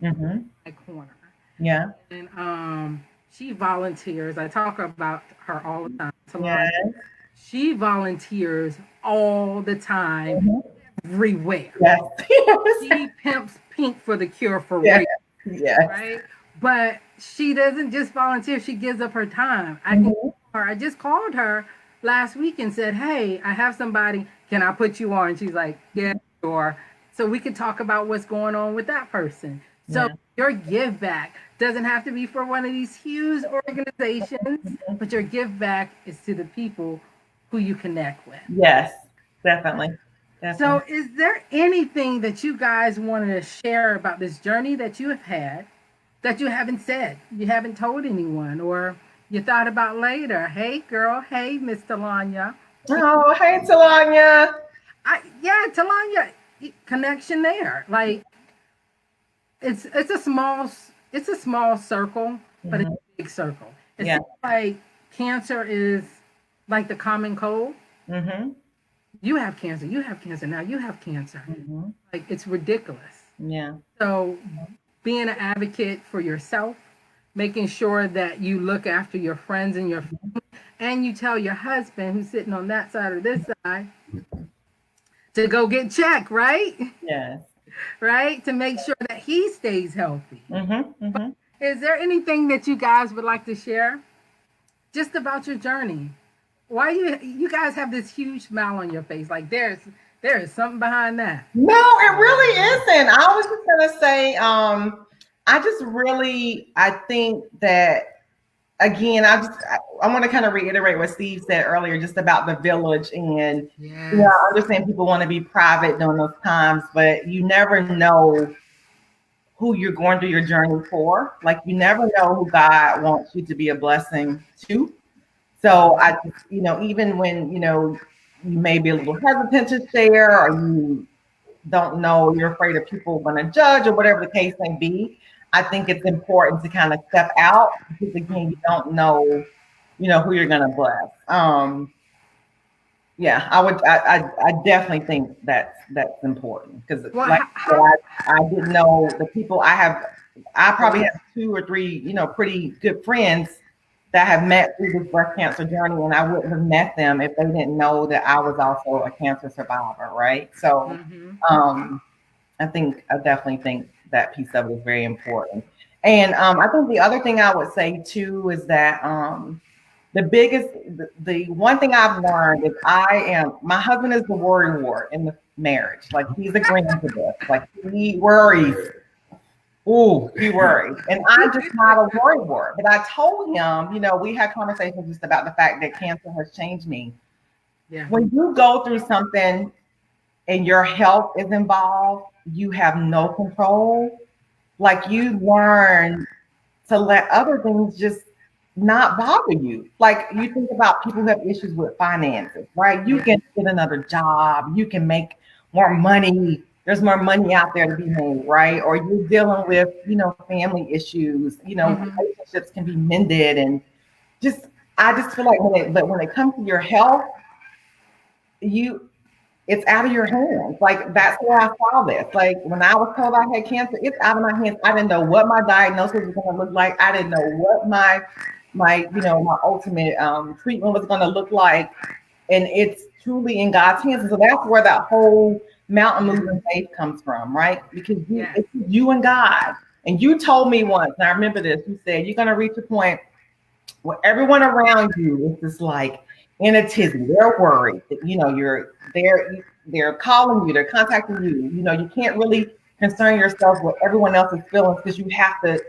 my corner. Yeah. And she volunteers. I talk about her all the time. She volunteers all the time, everywhere. Yes. She pimps pink for the cure for rape. Yes. Right? But she doesn't just volunteer, she gives up her time. I just called her last week and said, hey, I have somebody, can I put you on? She's like, yeah, sure. So we could talk about what's going on with that person. So your give back doesn't have to be for one of these huge organizations, but your give back is to the people who you connect with. Yes, definitely. So is there anything that you guys wanted to share about this journey that you have had that you haven't said, you haven't told anyone, or you thought about later? Hey, girl. Hey, Miss Talanya. Oh, hey, Talanya. Talanya, connection there. Like, it's a small circle, but it's a big circle. It's like cancer is like the common cold. You have cancer. You have cancer. Now you have cancer. Like, it's ridiculous. Yeah. So being an advocate for yourself, making sure that you look after your friends and your family, and you tell your husband who's sitting on that side or this side to go get checked, right? Yes. Right? To make sure that he stays healthy. Is there anything that you guys would like to share just about your journey? Why you guys have this huge smile on your face? Like there is something behind that. No, it really isn't. I was just gonna say, I think that, again, I want to kind of reiterate what Steve said earlier, just about the village. And I understand people want to be private during those times, but you never know who you're going through your journey for. Like, you never know who God wants you to be a blessing to. So even when, you may be a little hesitant to share, or you don't know, you're afraid of people going to judge, or whatever the case may be, I think it's important to kind of step out, because again, you don't know, who you're going to bless. I definitely think that's important, because I didn't know the people I probably have 2 or 3, pretty good friends that have met through this breast cancer journey, and I wouldn't have met them if they didn't know that I was also a cancer survivor, right? So I definitely think that piece of it is very important. And I think the other thing I would say too is that the biggest, the one thing I've learned is my husband is the worry wart in the marriage. Like he's agreeing to this. Like he worries. Ooh, he worries. And I'm just not a worry wart. But I told him, we had conversations just about the fact that cancer has changed me. Yeah. When you go through something and your health is involved, you have no control. Like you learn to let other things just not bother you. Like you think about people who have issues with finances, right? You can get another job, you can make more money. There's more money out there to be made, right? Or you're dealing with, family issues, relationships can be mended. And I just feel like when it comes to your health, it's out of your hands. Like that's where I saw this. Like when I was told I had cancer, it's out of my hands. I didn't know what my diagnosis was going to look like. I didn't know what my ultimate treatment was going to look like. And it's truly in God's hands. And so that's where that whole mountain moving faith comes from, right? Because it's you and God. And you told me once, and I remember this, you said you're going to reach a point where everyone around you is just like in a tizzy. They're worried. They're calling you, they're contacting you. You can't really concern yourself with everyone else's feelings because you have to,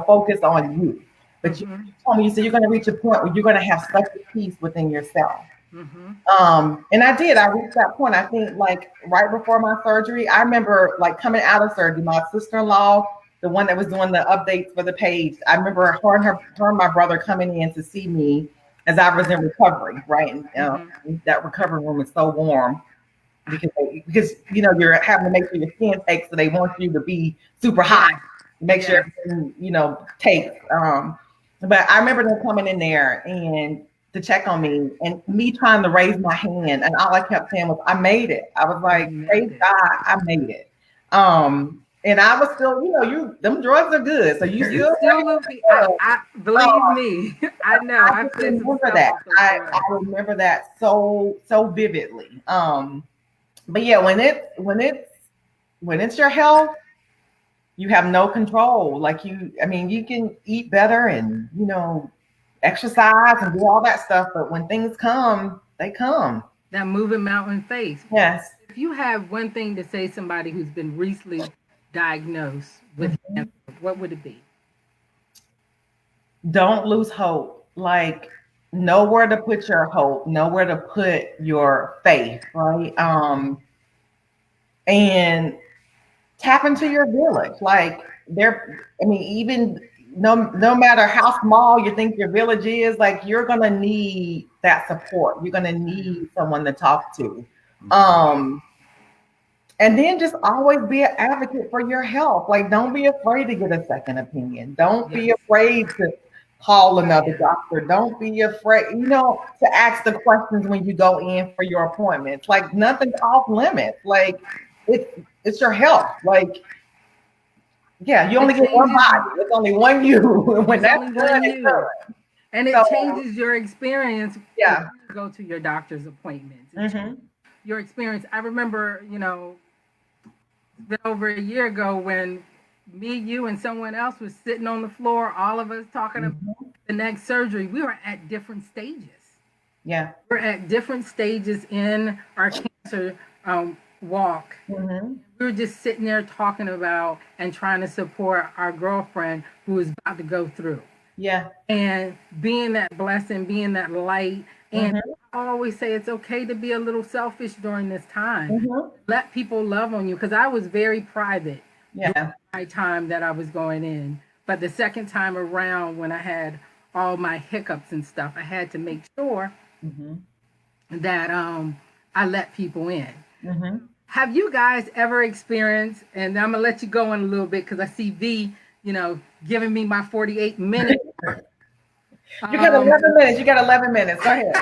focus on you. But you told me, you said you're going to reach a point where you're going to have such a peace within yourself. And I reached that point. I think like right before my surgery, I remember like coming out of surgery, my sister-in-law, the one that was doing the updates for the page. I remember her and my brother coming in to see me as I was in recovery, right? And that recovery room is so warm because you're having to make sure your skin takes, so they want you to be super hot, make sure everything takes. But I remember them coming in there and to check on me, and me trying to raise my hand, and all I kept saying was, "I made it." I was like, "Praise God, I made it." And I was still, them drugs are good, so you still will be. I believe me. I know. I remember that. I remember that so vividly. But yeah, when it's your health, you have no control. Like you can eat better and exercise and do all that stuff, but when things come, they come. That moving mountain face. Yes. If you have one thing to say to somebody who's been recently diagnosed with cancer, what would it be? Don't lose hope. Like know where to put your hope, know where to put your faith, right? And tap into your village. Like even no matter how small you think your village is, like you're gonna need that support. You're gonna need someone to talk to. And then just always be an advocate for your health. Like don't be afraid to get a second opinion. Don't be afraid to call another doctor. Don't be afraid, to ask the questions when you go in for your appointments. Like nothing's off limits. Like it's your health. Like you only get one body. It's only one you. When that's done, it's done. And it changes your experience. Yeah. When you go to your doctor's appointments. Your experience. I remember, it's been over a year ago when me, you, and someone else was sitting on the floor, all of us talking about the next surgery. We were at different stages. Yeah. We're at different stages in our cancer walk. We were just sitting there talking about and trying to support our girlfriend who was about to go through. Yeah. And being that blessing, being that light. And I always say it's okay to be a little selfish during this time. Let people love on you, because I was very private during my time that I was going in. But the second time around, when I had all my hiccups and stuff, I had to make sure that I let people in. Have you guys ever experienced, and I'm going to let you go in a little bit because I see V, giving me my 48 minutes. You got 11 minutes. You got 11 minutes. Go ahead.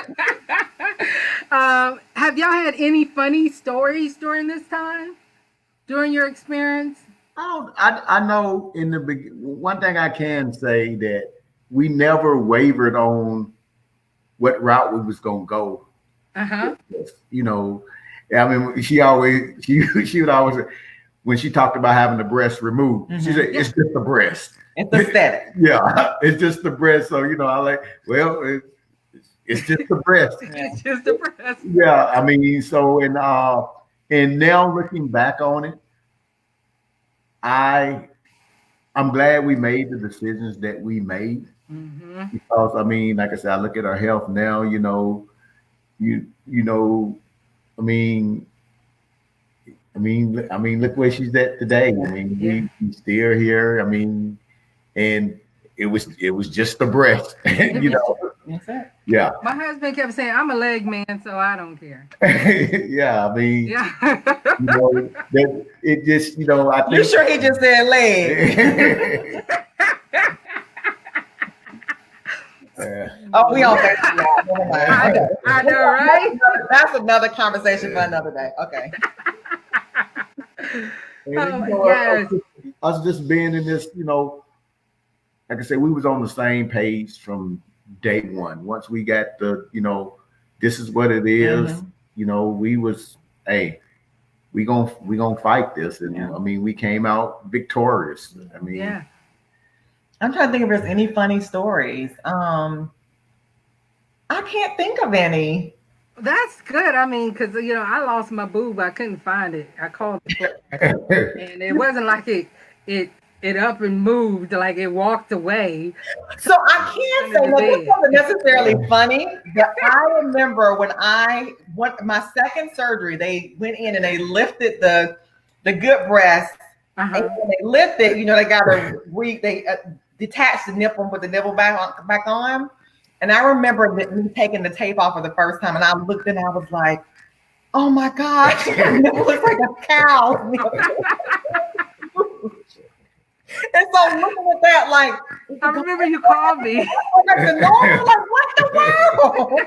Have y'all had any funny stories during this time? During your experience? I know in the beginning, one thing I can say that we never wavered on what route we was going to go. I mean, she would always, when she talked about having the breast removed, she said, it's just the breast. It's aesthetic. Yeah, it's just the breast. So, I like, well, It's just the breast. It's just the breast. Yeah, I mean, so and now looking back on it, I I'm glad we made the decisions that we made Mm-hmm. because I mean, like I said, I look at our health now. You know, I mean, look where she's at today. I mean, Yeah. we still here. I mean, and it was just the breast, you know. That's it. Yeah, My husband kept saying, I'm a leg man, so I don't care. yeah. I mean, Yeah. that it just I You think. sure he just said leg? Oh, we all think never mind. Okay. I know, right? That's another conversation for another day. Okay. And, Yes. us just being in this, like I said, we was on the same page from day one. Once we got this is what it is. We was, hey, we gonna fight this, and I mean, we came out victorious. I mean, Yeah. I'm trying to think if there's any funny stories. I can't think of any. That's good. I mean, because, I lost my boob. I couldn't find it. I called the and it wasn't like it up and moved, like it walked away. So I can't say no, this wasn't necessarily funny, but I remember when my second surgery, they went in and they lifted the good breast, and when they lifted, they got they detached the nipple and put the nipple back on. And I remember me taking the tape off for the first time, and I looked and I was like, "Oh my gosh, it looks like a cow." And so looking at that, like, I remember you called me. Like, what the world?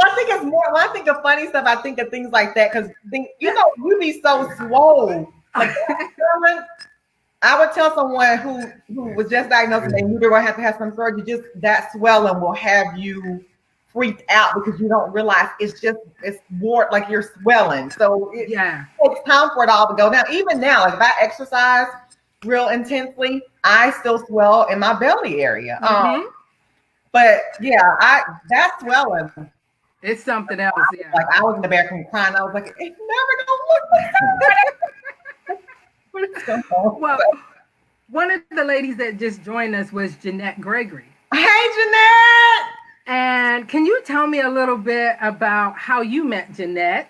I think it's more. When I think of funny stuff, I think of things like that because you be so swole. Like, I would tell someone who was just diagnosed and they knew they were going to have to have some surgery. Just that swelling will have you freaked out because you don't realize it's more like you're swelling. So it takes time for it all to go down. Even now, like if I exercise real intensely, I still swell in my belly area. But yeah, that swelling. It's something else. Yeah. Like I was in the bathroom crying. I was like, it's never gonna look like that. Well, one of the ladies that just joined us was Jeanette Gregory. Hey, Jeanette. And can you tell me a little bit about how you met Jeanette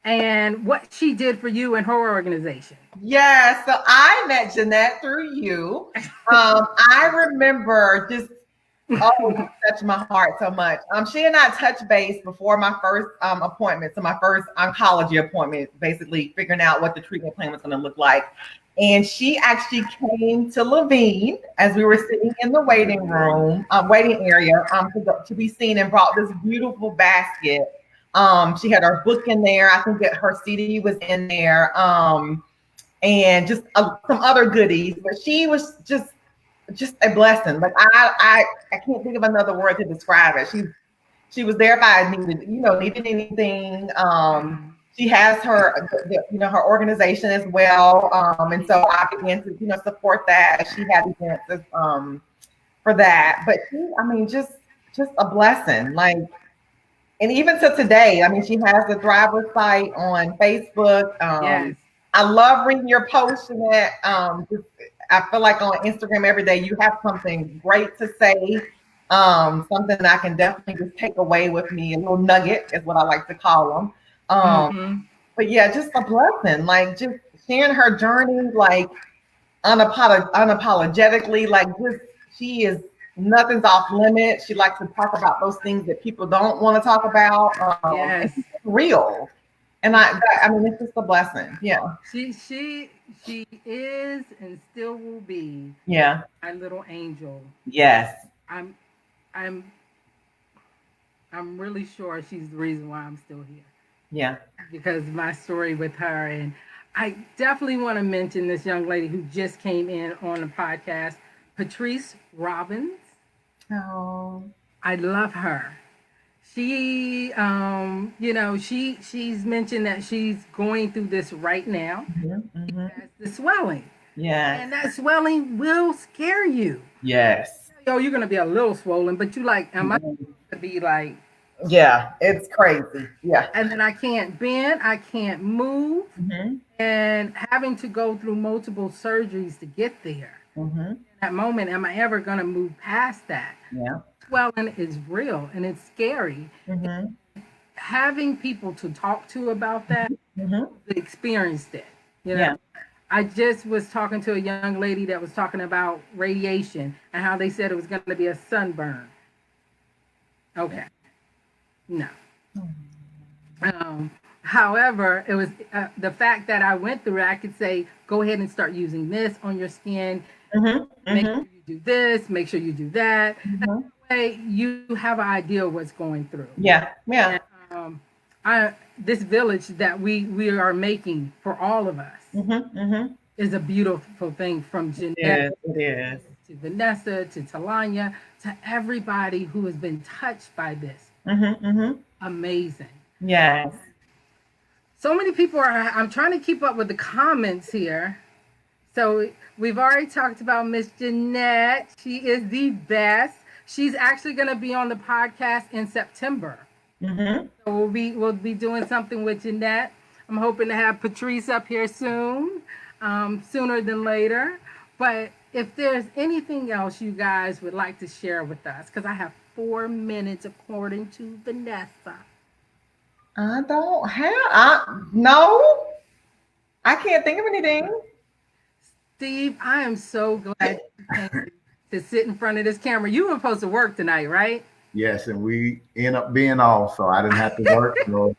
and what she did for you and her organization? Yeah, so I met Jeanette through you. I remember just touched my heart so much. She and I touched base before my first appointment, so my first oncology appointment, basically figuring out what the treatment plan was going to look like. And she actually came to Levine as we were sitting in the waiting area to be seen, and brought this beautiful basket. She had her book in there. I think that her CD was in there, and just some other goodies. But she was just a blessing. Like I can't think of another word to describe it. She was there if I needed anything. She has her her organization as well, and so I began to support that. She had events for that, but just a blessing. Like, and even to today, she has the Thriver site on Facebook. Yes. I love reading your posts and that. I feel like on Instagram every day you have something great to say, something that I can definitely just take away with me. A little nugget is what I like to call them. But yeah, just a blessing. Like just sharing her journey, like unapologetically. Like she is nothing's off limits. She likes to talk about those things that people don't want to talk about. Yes, it's real. And it's just a blessing. Yeah. She is and still will be. Yeah. My little angel. Yes. I'm really sure she's the reason why I'm still here. Yeah. Because my story with her, and I definitely want to mention this young lady who just came in on the podcast, Patrice Robbins. Oh. I love her. She, she's mentioned that she's going through this right now. Mm-hmm. The swelling. Yeah. And that swelling will scare you. Yes. oh, you're gonna be a little swollen, but you like, am I to be like? Yeah, it's crazy. Yeah. And then I can't bend, I can't move, and having to go through multiple surgeries to get there. In that moment, am I ever gonna move past that? Yeah. Swelling is real and it's scary. Having people to talk to about that, experienced it. You know, Yeah. I just was talking to a young lady that was talking about radiation and how they said it was going to be a sunburn. Okay, no. However, it was the fact that I went through it. I could say, go ahead and start using this on your skin. Make sure you do this. Make sure you do that. That way, you have an idea of what's going through. Yeah. Yeah. And, this village that we are making for all of us is a beautiful thing. From Jeanette It is. to Vanessa to Talanya to everybody who has been touched by this. Amazing. Yes. So many people are. I'm trying to keep up with the comments here. So we've already talked about Miss Jeanette. She is the best. She's actually going to be on the podcast in September. So we'll be doing something with Jeanette. I'm hoping to have Patrice up here soon, sooner than later. But if there's anything else you guys would like to share with us, because I have 4 minutes according to Vanessa. I don't have. No, I can't think of anything. Steve, I am so glad you came to sit in front of this camera. You were supposed to work tonight, right? Yes, and we end up being off, so I didn't have to work. So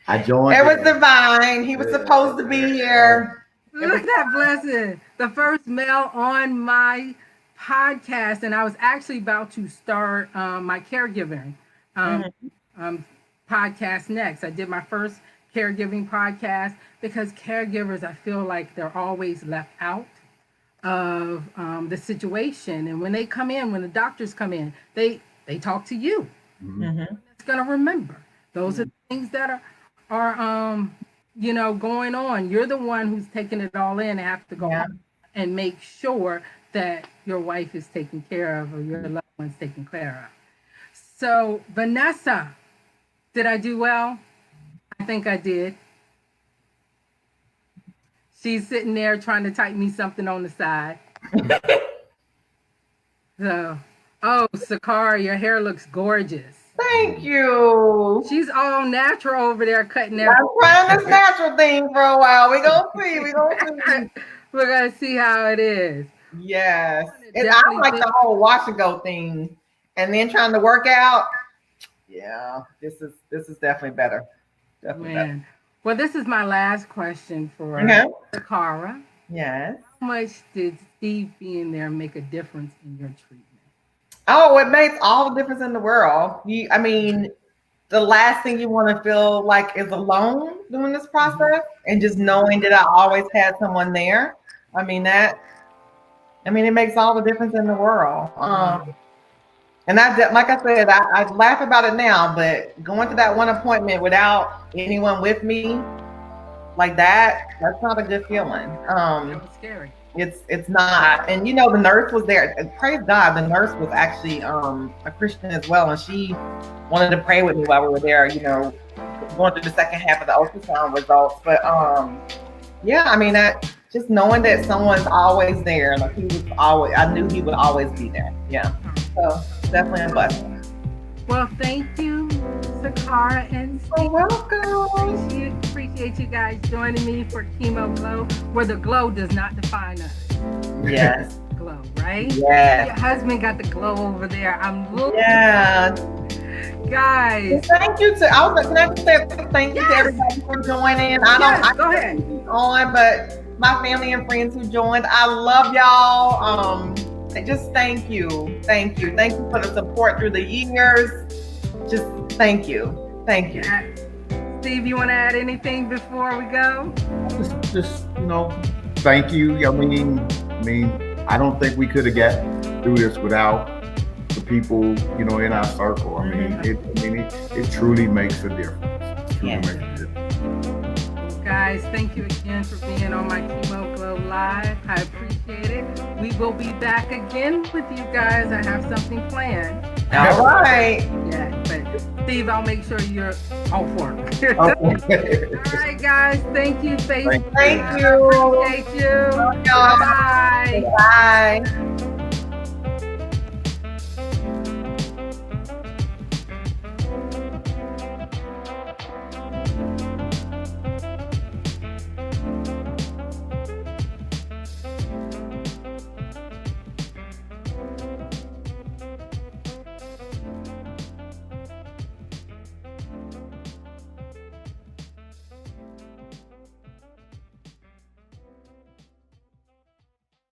I joined. It was divine. He was supposed to be here. Look at that blessing. The first male on my podcast, and I was actually about to start my caregiving podcast next. I did my first caregiving podcast because caregivers, I feel like they're always left out of the situation. And when they come in, when the doctors come in, they talk to you. It's going to remember. Those are the things that are going on. You're the one who's taking it all in and have to go and make sure that your wife is taken care of or your loved one's taken care of. So, Vanessa, did I do well? I think I did. She's sitting there trying to type me something on the side. So, oh, Sakira, your hair looks gorgeous. Thank you. She's all natural over there cutting their. I'm trying this natural thing for a while. We're going to see. We're going to see how it is. Yes. And I like the whole wash and go thing. And then trying to work out. Yeah, this is definitely better. Definitely better. Well, this is my last question for Sakira. Yes. How much did Steve being there make a difference in your treatment? Oh, it makes all the difference in the world. The last thing you want to feel like is alone during this process, and just knowing that I always had someone there. It makes all the difference in the world. And like I said, I laugh about it now, but going to that one appointment without anyone with me like that's not a good feeling. It was scary. It's not. And the nurse was there. Praise God, the nurse was actually a Christian as well, and she wanted to pray with me while we were there, going through the second half of the ultrasound results. But that just knowing that someone's always there, like I knew he would always be there. Yeah. So definitely a blessing. Well, thank you, Sakira and Steve. You're welcome. Appreciate you guys joining me for Chemo Glow, where the glow does not define us. Yes. Glow, right? Yes. Your husband got the glow over there. I'm looking. Yeah. Guys. Thank you to. Can I just say thank you to everybody for joining? Go ahead. On, but my family and friends who joined, I love y'all. Just thank you for the support through the years. Just thank you. Steve, you want to add anything before we go? Just thank you. I don't think we could have got through this without the people in our circle. It truly makes a difference. Guys, thank you again for being on my Chemo Glow going live. I appreciate it. We will be back again with you guys. I have something planned. All right. Yeah, but Steve, I'll make sure you're on for it. Okay. All right, guys. Thank you, Facebook. Thank you. Appreciate you. Y'all. Bye. Bye.